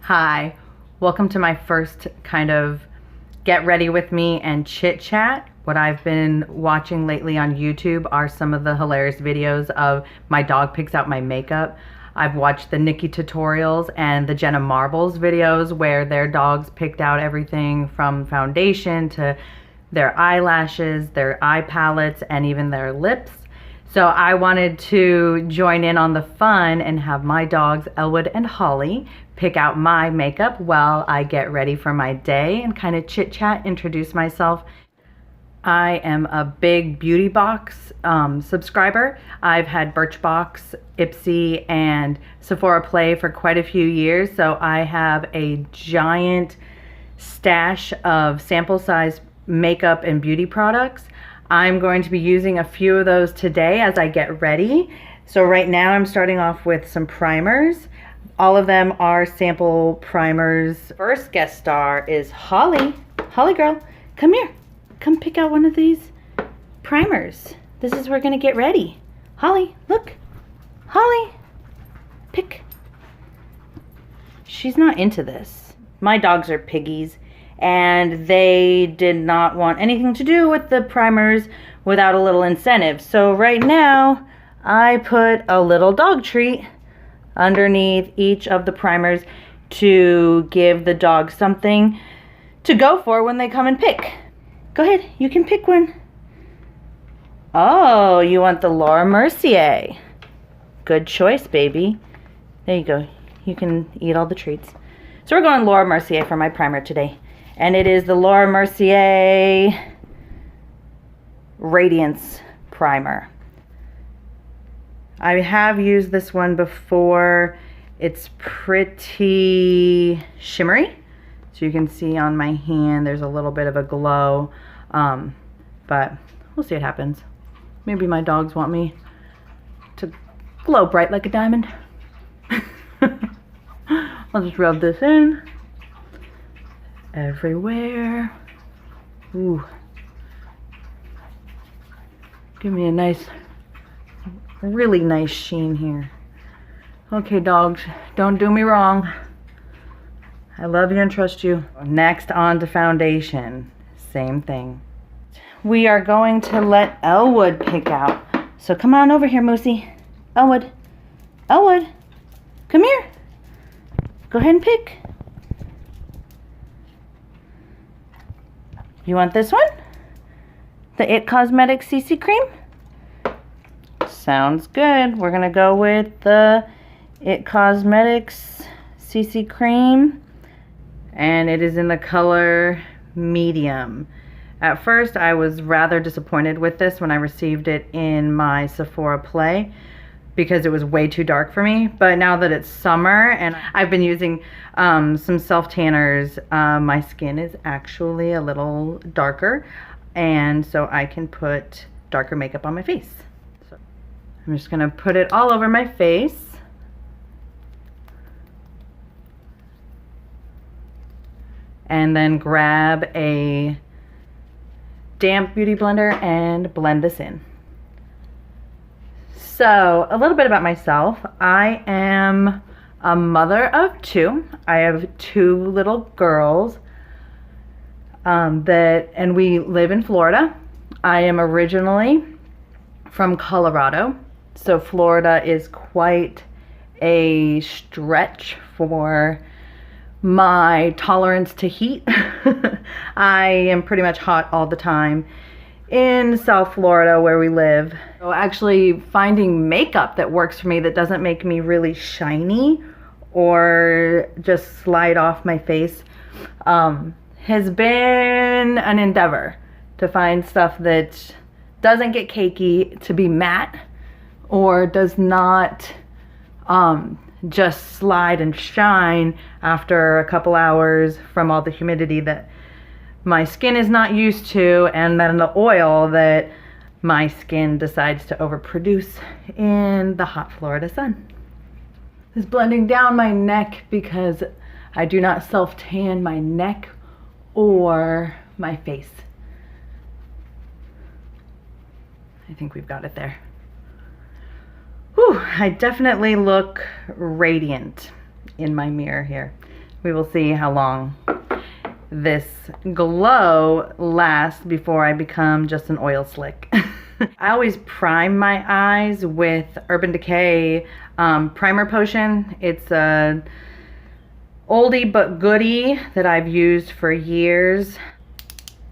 Hi, welcome to my first kind of get ready with me and chit chat. What I've been watching lately on YouTube are some of the hilarious videos of my dog picks out my makeup. I've watched the Nikki tutorials and the Jenna Marbles videos where their dogs picked out everything from foundation to their eyelashes, their eye palettes, and even their lips. So I wanted to join in on the fun and have my dogs, Elwood and Holly, pick out my makeup while I get ready for my day and kind of chit chat, introduce myself. I am a big Beauty Box subscriber. I've had Birchbox, Ipsy, and Sephora Play for quite a few years, so I have a giant stash of sample size makeup and beauty products. I'm going to be using a few of those today as I get ready. So right now I'm starting off with some primers. All of them are sample primers. First guest star is Holly. Holly girl, come here. Come pick out one of these primers. This is where we're gonna get ready. Holly, look. Holly, pick. She's not into this. My dogs are piggies, and they did not want anything to do with the primers without a little incentive. So right now, I put a little dog treat underneath each of the primers to give the dog something to go for when they come and pick. Go ahead, you can pick one. Oh, you want the Laura Mercier. Good choice, baby. There you go. You can eat all the treats. So we're going Laura Mercier for my primer today. And it is the Laura Mercier Radiance primer. I have used this one before. It's pretty shimmery. So you can see on my hand there's a little bit of a glow. But we'll see what happens. Maybe my dogs want me to glow bright like a diamond. I'll just rub this in. Everywhere. Ooh. Give me a nice, really nice sheen here. Okay, dogs, don't do me wrong. I love you and trust you. Next, on to foundation. Same thing. We are going to let Elwood pick out. So come on over here, Moosey. Elwood. Elwood, come here. Go ahead and pick. You want this one? The It Cosmetics CC Cream? Sounds good. We're gonna go with the It Cosmetics CC Cream, and it is in the color medium. At first, I was rather disappointed with this when I received it in my Sephora Play because it was way too dark for me. But now that it's summer and I've been using some self-tanners, my skin is actually a little darker, and so I can put darker makeup on my face. So I'm just gonna put it all over my face. And then grab a damp beauty blender and blend this in. So a little bit about myself. I am a mother of two. I have two little girls and we live in Florida. I am originally from Colorado, so Florida is quite a stretch for my tolerance to heat. I am pretty much hot all the time in South Florida where we live. So actually finding makeup that works for me that doesn't make me really shiny or just slide off my face has been an endeavor to find stuff that doesn't get cakey, to be matte, or does not just slide and shine after a couple hours from all the humidity that my skin is not used to, and then the oil that my skin decides to overproduce in the hot Florida sun. It's blending down my neck because I do not self-tan my neck or my face. I think we've got it there. Whew, I definitely look radiant in my mirror here. We will see how long this glow lasts before I become just an oil slick. I always prime my eyes with Urban Decay primer potion. It's a oldie but goodie that I've used for years.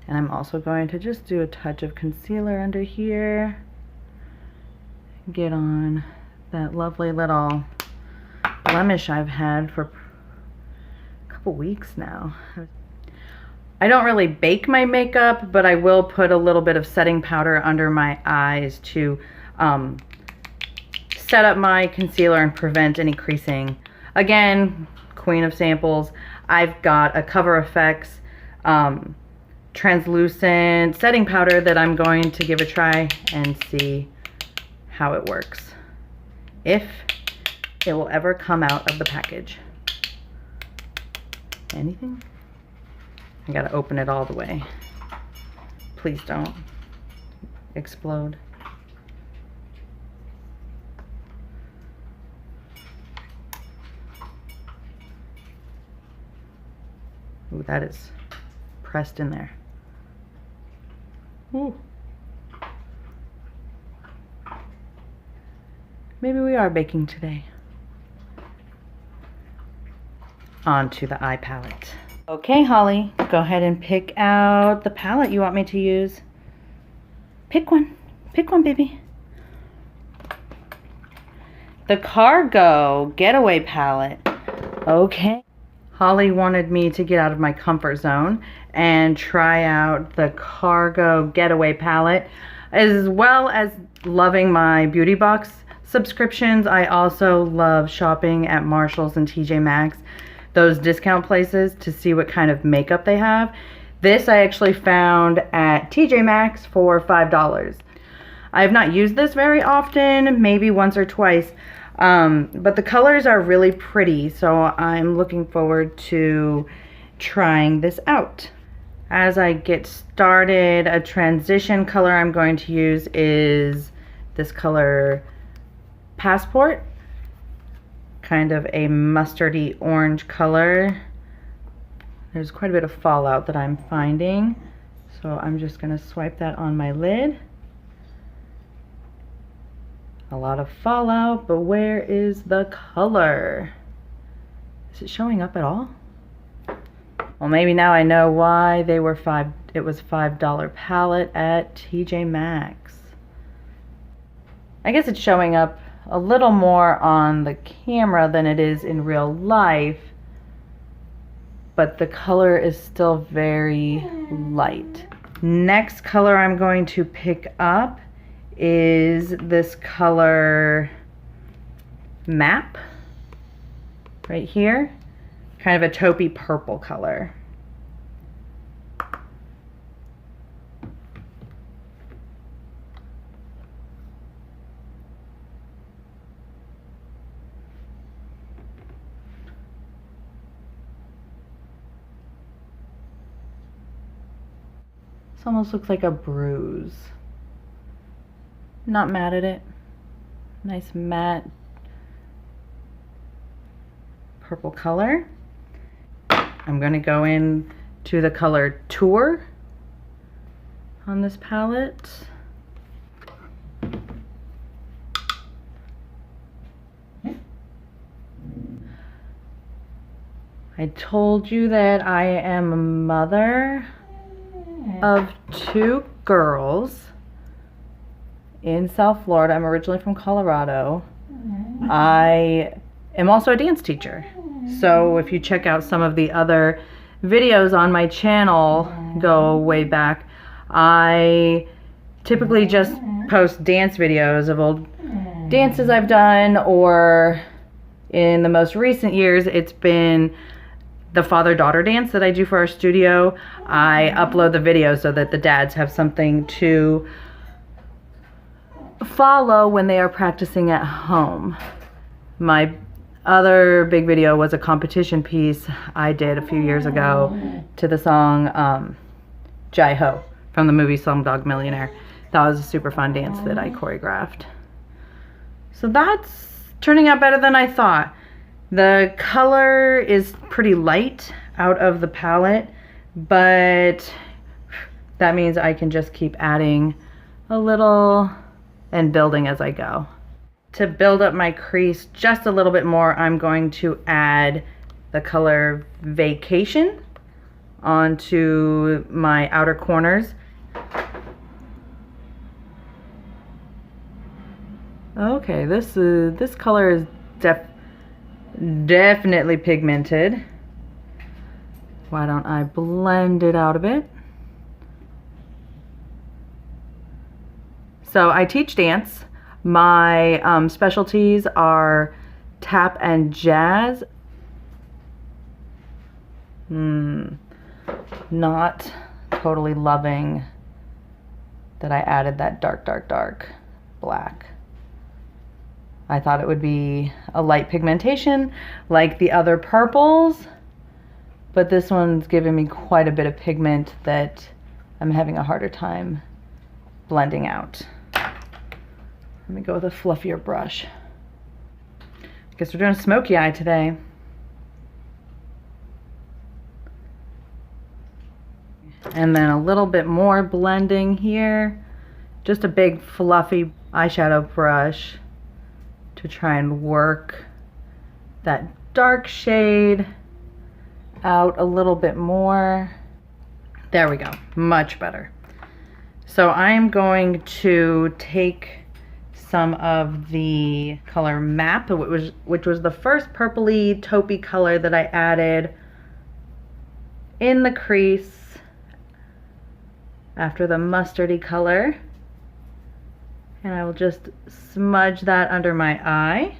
And I'm also going to just do a touch of concealer under here. Get on that lovely little blemish I've had for a couple weeks now. I don't really bake my makeup, but I will put a little bit of setting powder under my eyes to set up my concealer and prevent any creasing. Again, queen of samples. I've got a Cover FX translucent setting powder that I'm going to give a try and see how it works, if it will ever come out of the package. Anything? I gotta open it all the way. Please don't explode. Ooh, that is pressed in there. Ooh. Maybe we are baking today. On to the eye palette. Okay, Holly, go ahead and pick out the palette you want me to use. Pick one. Pick one, baby. The Cargo Getaway palette. Okay. Holly wanted me to get out of my comfort zone and try out the Cargo Getaway palette, as well as loving my beauty box subscriptions. I also love shopping at Marshall's and TJ Maxx, those discount places, to see what kind of makeup they have. This I actually found at TJ Maxx for $5. I have not used this very often, maybe once or twice, but the colors are really pretty, so I'm looking forward to trying this out. As I get started, a transition color I'm going to use is this color Passport, kind of a mustardy orange color. There's quite a bit of fallout that I'm finding, so I'm just going to swipe that on my lid. A lot of fallout, but where is the color? Is it showing up at all? Well, maybe now I know why they were it was $5 palette at TJ Maxx. I guess it's showing up a little more on the camera than it is in real life, but the color is still very light. Next color I'm going to pick up is this color Map right here, kind of a taupey purple color. This almost looks like a bruise. Not mad at it. Nice matte purple color. I'm going to go in to the color Tour on this palette. I told you that I am a mother of 2 girls in South Florida. I'm originally from Colorado. I am also a dance teacher. So if you check out some of the other videos on my channel, go way back, I typically just post dance videos of old dances I've done, or in the most recent years, it's been the father-daughter dance that I do for our studio. I upload the video so that the dads have something to follow when they are practicing at home. My other big video was a competition piece I did a few years ago to the song Jai Ho from the movie Slumdog Millionaire. That was a super fun dance that I choreographed. So that's turning out better than I thought. The color is pretty light out of the palette, but that means I can just keep adding a little and building as I go. To build up my crease just a little bit more, I'm going to add the color Vacation onto my outer corners. Okay, this color is definitely pigmented. Why don't I blend it out a bit? So I teach dance. My specialties are tap and jazz. Not totally loving that I added that dark black. I thought it would be a light pigmentation like the other purples, but this one's giving me quite a bit of pigment that I'm having a harder time blending out. Let me go with a fluffier brush. Guess we're doing a smoky eye today. And then a little bit more blending here. Just a big fluffy eyeshadow brush to try and work that dark shade out a little bit more. There we go, much better. So I'm going to take some of the color Map, which was the first purpley taupey color that I added in the crease after the mustardy color, and I will just smudge that under my eye.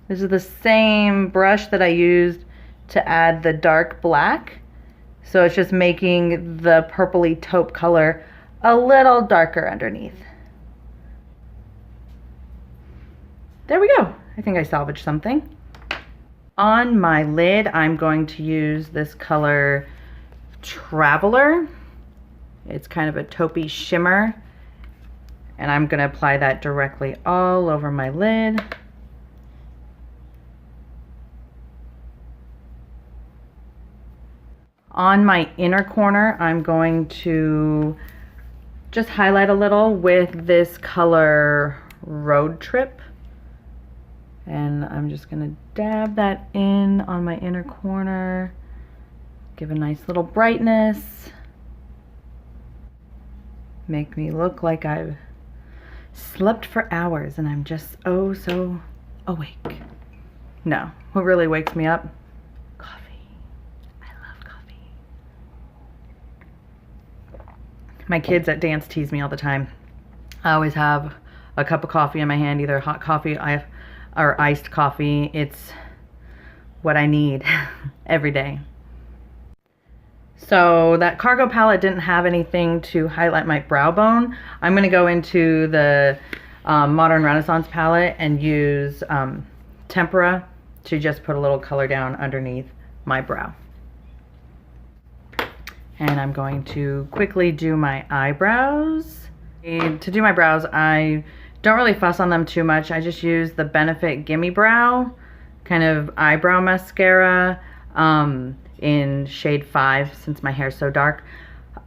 This is the same brush that I used to add the dark black, so it's just making the purpley taupe color a little darker underneath. There we go. I think I salvaged something. On my lid, I'm going to use this color Traveler. It's kind of a taupey shimmer, and I'm going to apply that directly all over my lid. On my inner corner, I'm going to just highlight a little with this color Road Trip, and I'm just going to dab that in on my inner corner, give a nice little brightness, make me look like I've slept for hours and I'm just oh so awake. No, what really wakes me up? Coffee. I love coffee. My kids at dance tease me all the time. I always have a cup of coffee in my hand, either hot coffee or iced coffee. It's what I need every day. So that Cargo palette didn't have anything to highlight my brow bone. I'm going to go into the Modern Renaissance palette and use Tempera to just put a little color down underneath my brow. And I'm going to quickly do my eyebrows. And to do my brows, I don't really fuss on them too much. I just use the Benefit Gimme Brow kind of eyebrow mascara in shade 5 since my hair's so dark.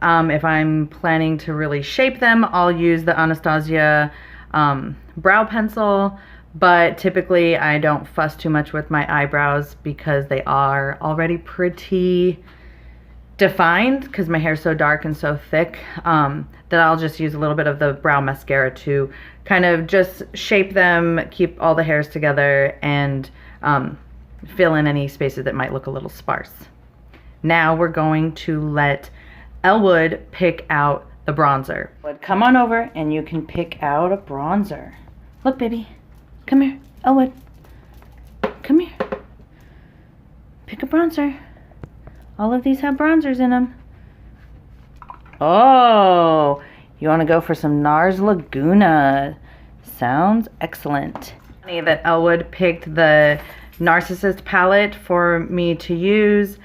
If I'm planning to really shape them, I'll use the Anastasia brow pencil, but typically I don't fuss too much with my eyebrows because they are already pretty defined because my hair's so dark and so thick, that I'll just use a little bit of the brow mascara to kind of just shape them, keep all the hairs together, and fill in any spaces that might look a little sparse. Now we're going to let Elwood pick out the bronzer. Come on over and you can pick out a bronzer. Look, baby. Come here, Elwood. Come here. Pick a bronzer. All of these have bronzers in them. Oh, you want to go for some Nars Laguna. Sounds excellent. Funny that Elwood picked the Narcissist palette for me to use.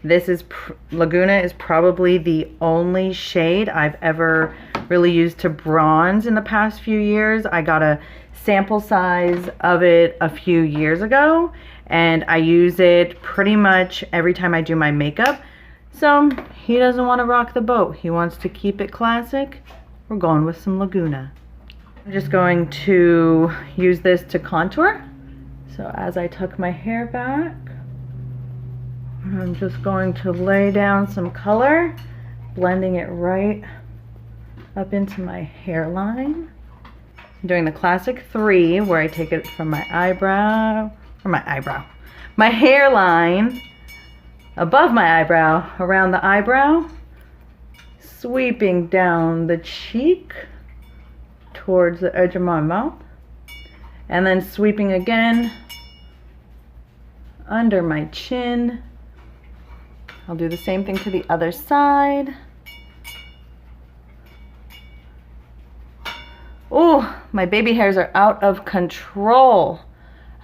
This is Laguna is probably the only shade I've ever really used to bronze in the past few years. I got a sample size of it a few years ago, and I use it pretty much every time I do my makeup. So he doesn't want to rock the boat. He wants to keep it classic. We're going with some Laguna. I'm just going to use this to contour. So as I tuck my hair back, I'm just going to lay down some color, blending it right up into my hairline. I'm doing the classic 3, where I take it from my my hairline, above my eyebrow, around the eyebrow, sweeping down the cheek towards the edge of my mouth, and then sweeping again under my chin. I'll do the same thing to the other side. Oh, my baby hairs are out of control.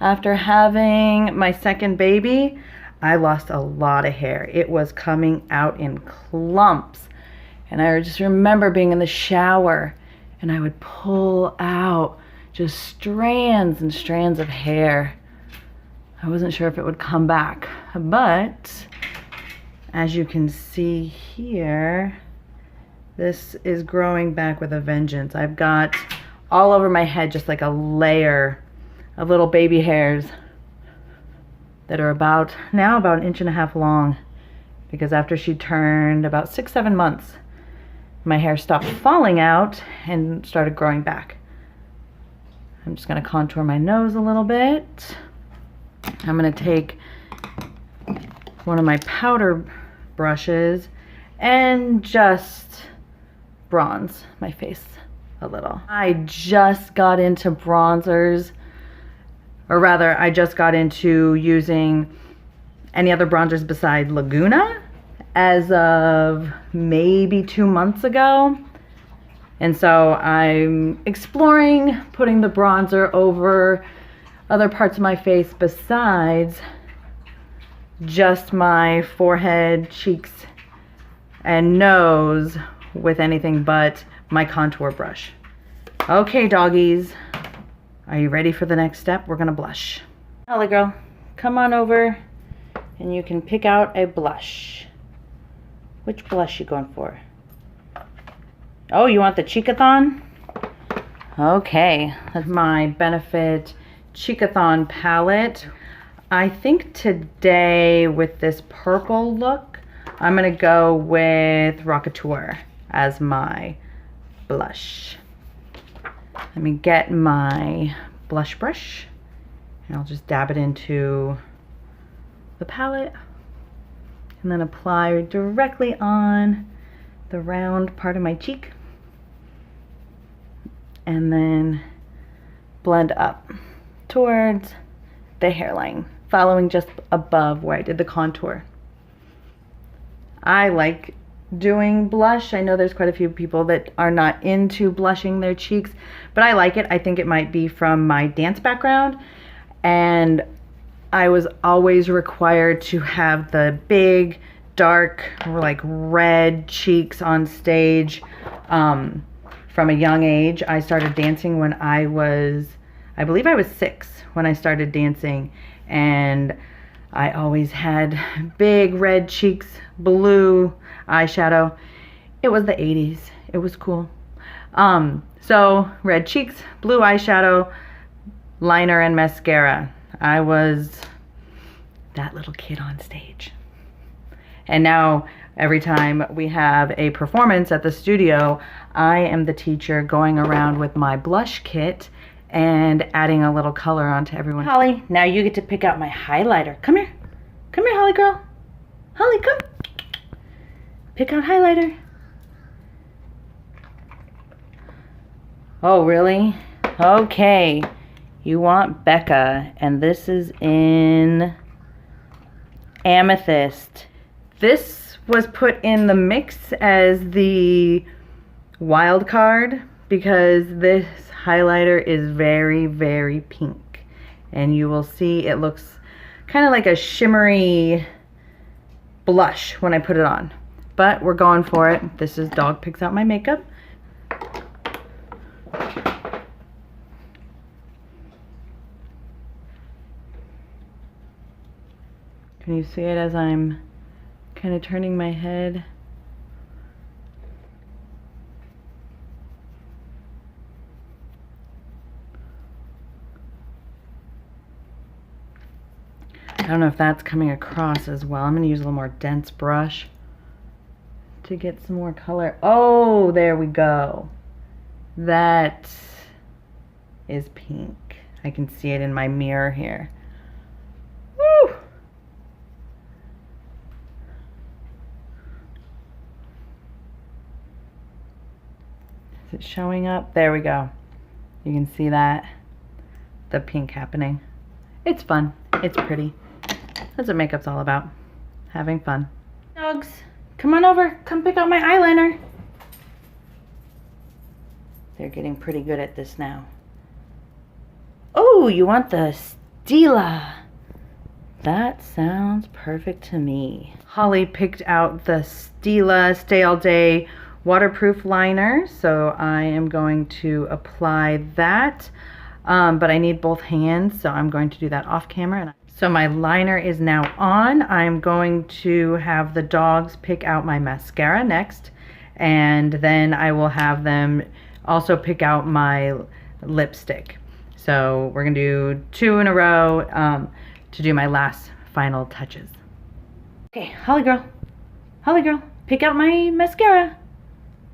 After having my second baby, I lost a lot of hair. It was coming out in clumps. And I just remember being in the shower and I would pull out just strands and strands of hair. I wasn't sure if it would come back, but as you can see here, this is growing back with a vengeance. I've got all over my head just like a layer of little baby hairs that are about 1.5 inches long, because after she turned about 6-7 months, my hair stopped falling out and started growing back. I'm just going to contour my nose a little bit. I'm going to take one of my powder brushes and just bronze my face a little. I just got into bronzers, or rather I just got into using any other bronzers besides Laguna as of maybe 2 months ago. And so I'm exploring putting the bronzer over other parts of my face besides just my forehead, cheeks, and nose with anything but my contour brush. Okay, doggies, are you ready for the next step? We're gonna blush. Holly girl, come on over and you can pick out a blush. Which blush you going for? Oh, you want the Cheekathon? Okay, that's my Benefit Cheekathon palette. I think today with this purple look, I'm gonna go with Rocketeur as my blush. Let me get my blush brush and I'll just dab it into the palette and then apply directly on the round part of my cheek and then blend up towards the hairline, following just above where I did the contour. I like doing blush. I know there's quite a few people that are not into blushing their cheeks, but I like it. I think it might be from my dance background, and I was always required to have the big, dark, like red cheeks on stage from a young age. I started dancing when I believe I was 6 when I started dancing, and I always had big red cheeks, blue eyeshadow. It was the 80s. It was cool. So red cheeks, blue eyeshadow, liner, and mascara. I was that little kid on stage. And now every time we have a performance at the studio, I am the teacher going around with my blush kit and adding a little color onto everyone. Holly, now you get to pick out my highlighter. Come here. Come here, Holly girl. Holly, come. Pick out highlighter. Oh, really? Okay. You want Becca, and this is in Amethyst. This was put in the mix as the wild card because this highlighter is very, very pink. And you will see it looks kind of like a shimmery blush when I put it on. But we're going for it. This is Dog Picks Out My Makeup. Can you see it as I'm kind of turning my head? I don't know if that's coming across as well. I'm going to use a little more dense brush to get some more color. Oh, there we go. That is pink. I can see it in my mirror here. Woo! Is it showing up? There we go. You can see that. The pink happening. It's fun. It's pretty. That's what makeup's all about. Having fun. Dogs, come on over. Come pick out my eyeliner. They're getting pretty good at this now. Oh, you want the Stila? That sounds perfect to me. Holly picked out the Stila Stay All Day waterproof liner, so I am going to apply that. But I need both hands, so I'm going to do that off camera. So my liner is now on. I'm going to have the dogs pick out my mascara next, and then I will have them also pick out my lipstick. So we're gonna do 2 in a row to do my last final touches. Okay, Holly girl, pick out my mascara.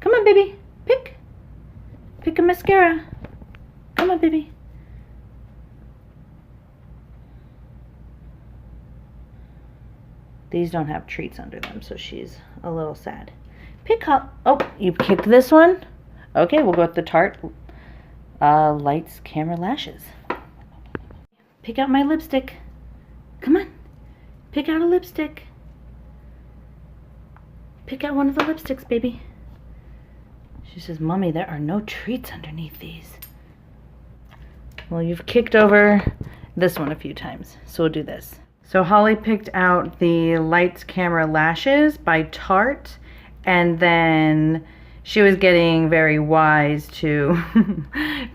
Come on, baby, pick a mascara. Come on, baby. These don't have treats under them, so she's a little sad. Pick up. Oh, you picked this one? Okay, we'll go with the Tarte Lights Camera Lashes. Pick out my lipstick. Come on. Pick out a lipstick. Pick out one of the lipsticks, baby. She says, Mommy, there are no treats underneath these. Well, you've kicked over this one a few times, so we'll do this. So Holly picked out the Lights Camera Lashes by Tarte, and then she was getting very wise to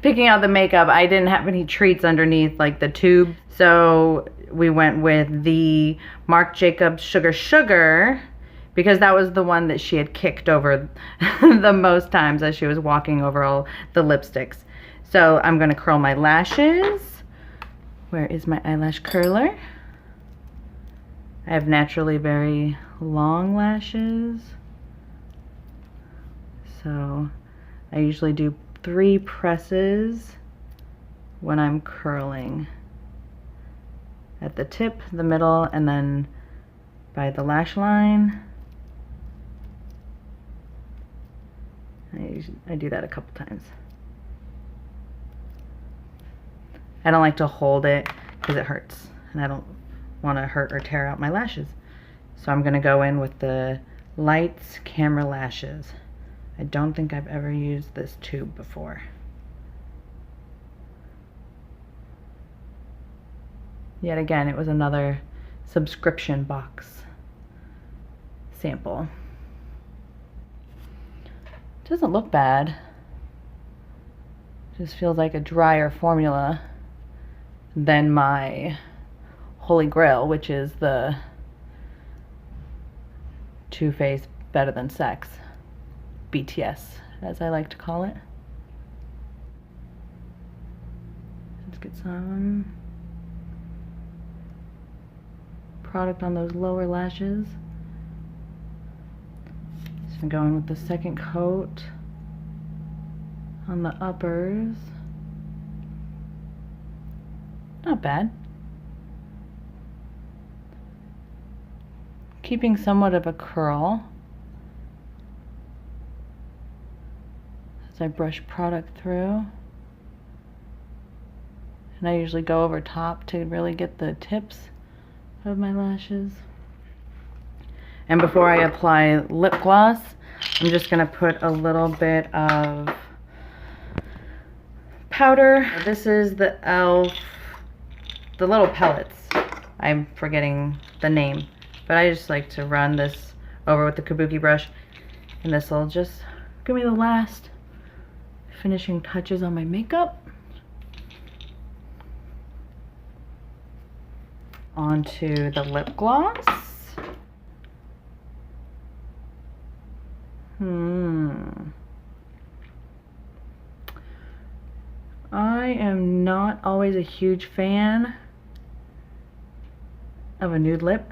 picking out the makeup. I didn't have any treats underneath, like the tube, so we went with the Marc Jacobs Sugar, because that was the one that she had kicked over the most times as she was walking over all the lipsticks. So I'm going to curl my lashes. Where is my eyelash curler? I have naturally very long lashes, so I usually do 3 presses when I'm curling. At the tip, the middle, and then by the lash line. I do that a couple times. I don't like to hold it because it hurts, and I don't want to hurt or tear out my lashes. So I'm going to go in with the Lights Camera Lashes. I don't think I've ever used this tube before. Yet again, it was another subscription box sample. It doesn't look bad. It just feels like a drier formula than my Holy Grail, which is the Too Faced Better Than Sex, BTS, as I like to call it. Let's get some product on those lower lashes. So I'm going with the second coat on the uppers. Not bad. Keeping somewhat of a curl as I brush product through. And I usually go over top to really get the tips of my lashes. And before I apply lip gloss, I'm just going to put a little bit of powder. This is the e.l.f. the little pellets. I'm forgetting the name. But I just like to run this over with the kabuki brush, and this will just give me the last finishing touches on my makeup. Onto the lip gloss. I am not always a huge fan of a nude lip.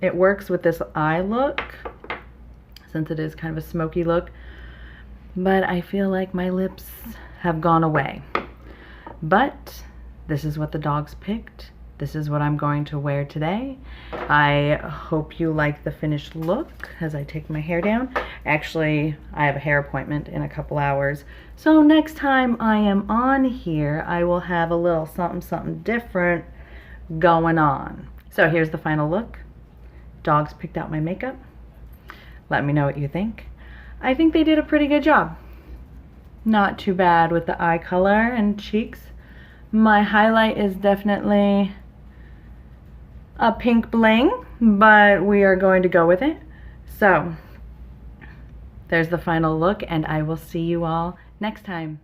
It works with this eye look, since it is kind of a smoky look, but I feel like my lips have gone away. But this is what the dogs picked. This is what I'm going to wear today. I hope you like the finished look as I take my hair down. Actually, I have a hair appointment in a couple hours, so next time I am on here, I will have a little something different going on. So here's the final look. Dogs picked out my makeup. Let me know what you think. I think they did a pretty good job. Not too bad with the eye color and cheeks. My highlight is definitely a pink bling, but we are going to go with it. So there's the final look, and I will see you all next time.